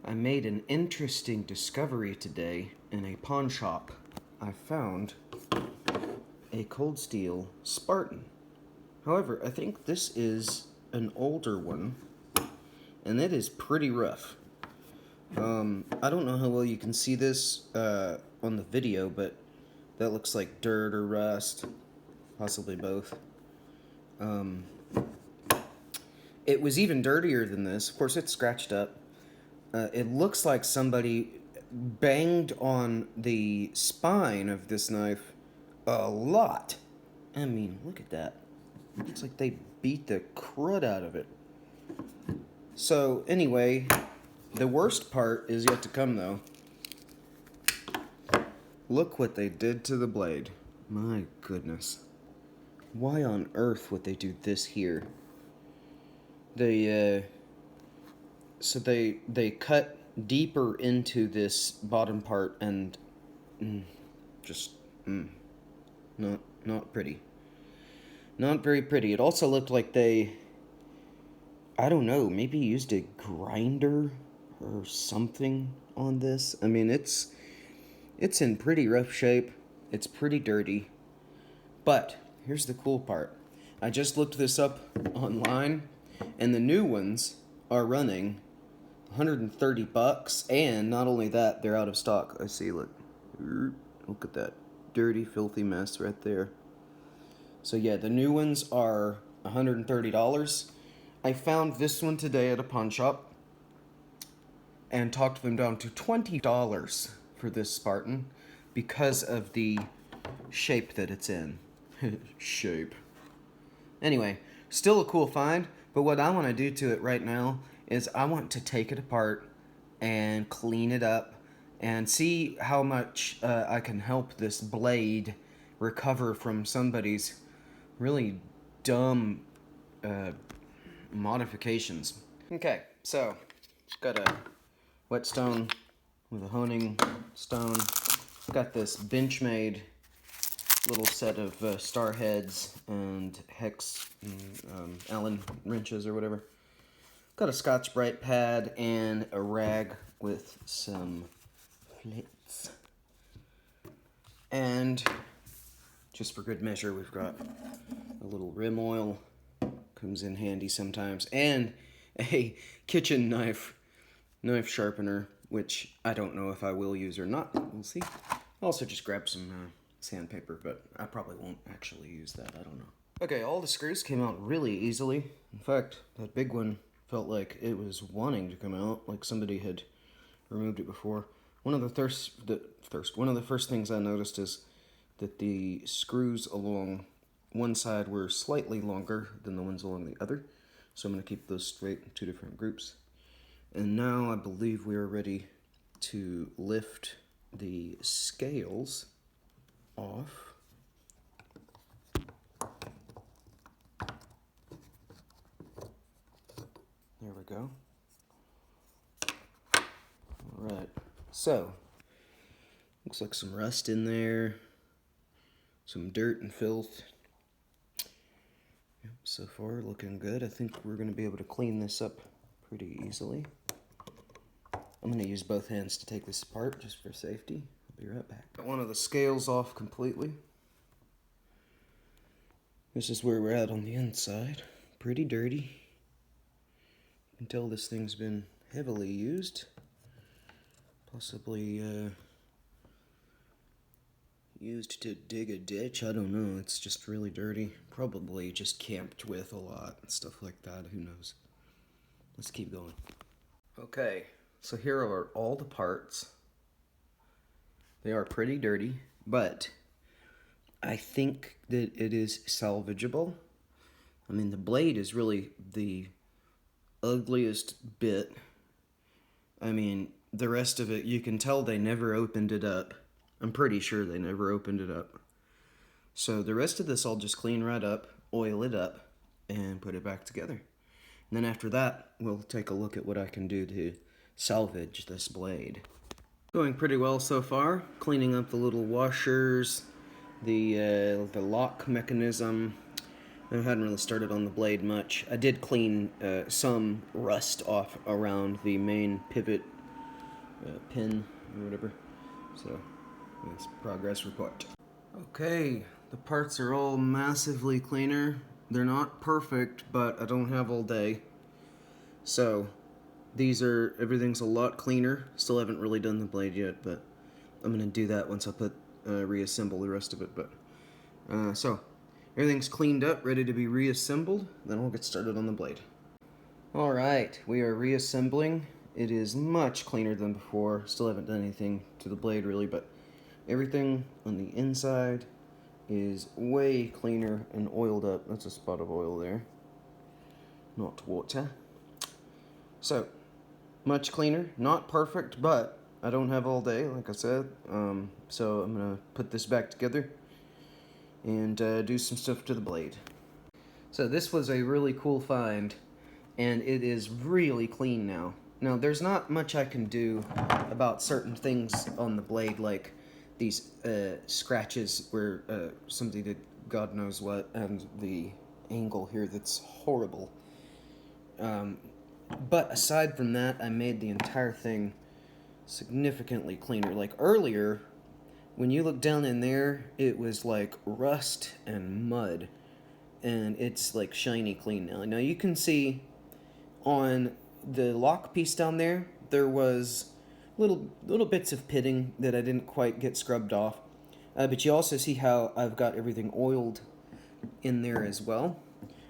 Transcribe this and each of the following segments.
I made an interesting discovery today in a pawn shop. I found a cold steel Spartan. However, I think this is an older one, and it is pretty rough. I don't know how well you can see this on the video, but that looks like dirt or rust, possibly both. It was even dirtier than this. Of course, it's scratched up. It looks like somebody banged on the spine of this knife a lot. I mean, look at that. It looks like they beat the crud out of it. So, anyway, the worst part is yet to come, though. Look what they did to the blade. My goodness. Why on earth would they do this here? They cut deeper into this bottom part and not pretty. Not very pretty. It also looked like they, I don't know, maybe used a grinder or something on this. I mean, it's in pretty rough shape. It's pretty dirty. But here's the cool part. I just looked this up online, and the new ones are running $130, and not only that, they're out of stock. I see, look at that dirty, filthy mess right there. So yeah, the new ones are $130. I found this one today at a pawn shop and talked them down to $20 for this Spartan because of the shape that it's in. Shape. Anyway, still a cool find, but what I want to do to it right now is I want to take it apart and clean it up and see how much I can help this blade recover from somebody's really dumb modifications. Okay, so got a whetstone with a honing stone. Got this Benchmade little set of star heads and hex Allen wrenches or whatever. Got a Scotch-Brite pad and a rag with some flits. And just for good measure, we've got a little rim oil, comes in handy sometimes, and a kitchen knife sharpener, which I don't know if I will use or not. We'll see. Also just grab some sandpaper, but I probably won't actually use that. I don't know. Okay, all the screws came out really easily. In fact, that big one felt like it was wanting to come out, like somebody had removed it before. One of the first things I noticed is that the screws along one side were slightly longer than the ones along the other. So I'm going to keep those straight in two different groups. And now I believe we are ready to lift the scales off. There we go. Alright, so looks like some rust in there, some dirt and filth. Yep, so far looking good. I think we're going to be able to clean this up pretty easily. I'm going to use both hands to take this apart just for safety. I'll be right back. Got one of the scales off completely. This is where we're at on the inside. Pretty dirty. You can tell this thing's been heavily used. Possibly used to dig a ditch. I don't know. It's just really dirty. Probably just camped with a lot and stuff like that. Who knows? Let's keep going. Okay, so here are all the parts. They are pretty dirty, but I think that it is salvageable. I mean, the blade is really the ugliest bit. I mean, the rest of it, you can tell they never opened it up. I'm pretty sure they never opened it up. So the rest of this I'll just clean right up, oil it up, and put it back together. And then after that, we'll take a look at what I can do to salvage this blade. Going pretty well so far. Cleaning up the little washers, the lock mechanism. I hadn't really started on the blade much. I did clean some rust off around the main pivot pin or whatever. So that's progress report. Okay, the parts are all massively cleaner. They're not perfect, but I don't have all day. So everything's a lot cleaner. Still haven't really done the blade yet, but I'm gonna do that once I reassemble the rest of it. But so everything's cleaned up, ready to be reassembled. Then we'll get started on the blade. All right, we are reassembling. It is much cleaner than before. Still haven't done anything to the blade really, but everything on the inside is way cleaner and oiled up. That's a spot of oil there, not water. So, much cleaner. Not perfect, but I don't have all day, like I said. So I'm going to put this back together and do some stuff to the blade. So this was a really cool find, and it is really clean now. Now, there's not much I can do about certain things on the blade, like these scratches where somebody did God knows what, and the angle here that's horrible. But aside from that, I made the entire thing significantly cleaner. Like earlier, when you look down in there, it was like rust and mud, and it's like shiny clean now. Now you can see on the lock piece down there, there was little bits of pitting that I didn't quite get scrubbed off. But you also see how I've got everything oiled in there as well.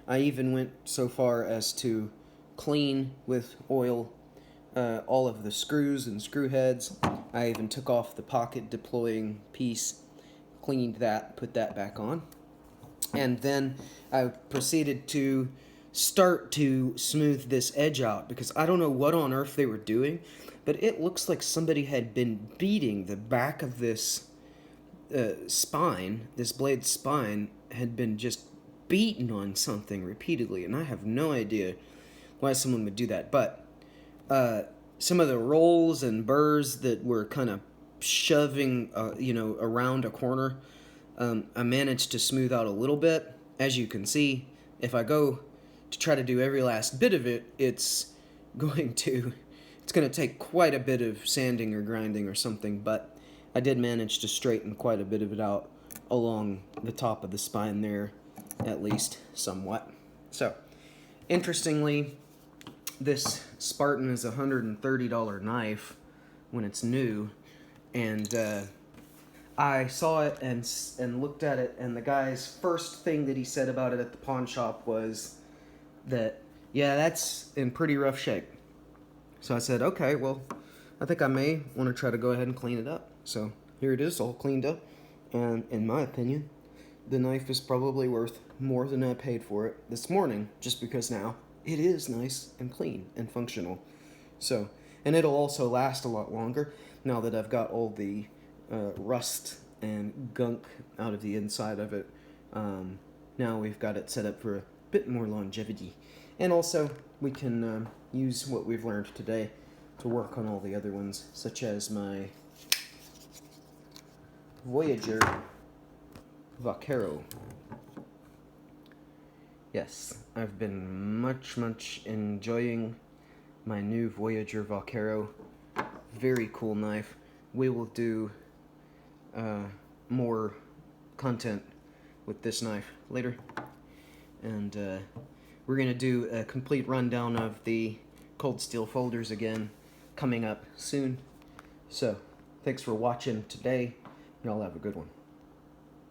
I even went so far as to clean with oil all of the screws and screw heads. I even took off the pocket deploying piece, cleaned that, put that back on. And then I proceeded to start to smooth this edge out, because I don't know what on earth they were doing, but it looks like somebody had been beating the back of this spine. This blade spine had been just beaten on something repeatedly, and I have no idea why someone would do that. But some of the rolls and burrs that were kind of shoving around a corner, I managed to smooth out a little bit. As you can see, if I go to try to do every last bit of it, it's going to take quite a bit of sanding or grinding or something, but I did manage to straighten quite a bit of it out along the top of the spine there, at least somewhat. So, interestingly, this Spartan is a $130 knife when it's new, and I saw it and looked at it, and the guy's first thing that he said about it at the pawn shop was that, yeah, that's in pretty rough shape. So I said, okay, well, I think I may want to try to go ahead and clean it up. So here it is, all cleaned up, and in my opinion, the knife is probably worth more than I paid for it this morning, just because now it is nice and clean and functional. So, and it'll also last a lot longer now that I've got all the rust and gunk out of the inside of it. Now we've got it set up for a bit more longevity. And also, we can use what we've learned today to work on all the other ones, such as my Voyager Vaquero. Yes, I've been much enjoying my new Voyager Vaquero. Very cool knife. We will do more content with this knife later. And we're going to do a complete rundown of the cold steel folders again coming up soon. So, thanks for watching today, and y'all have a good one.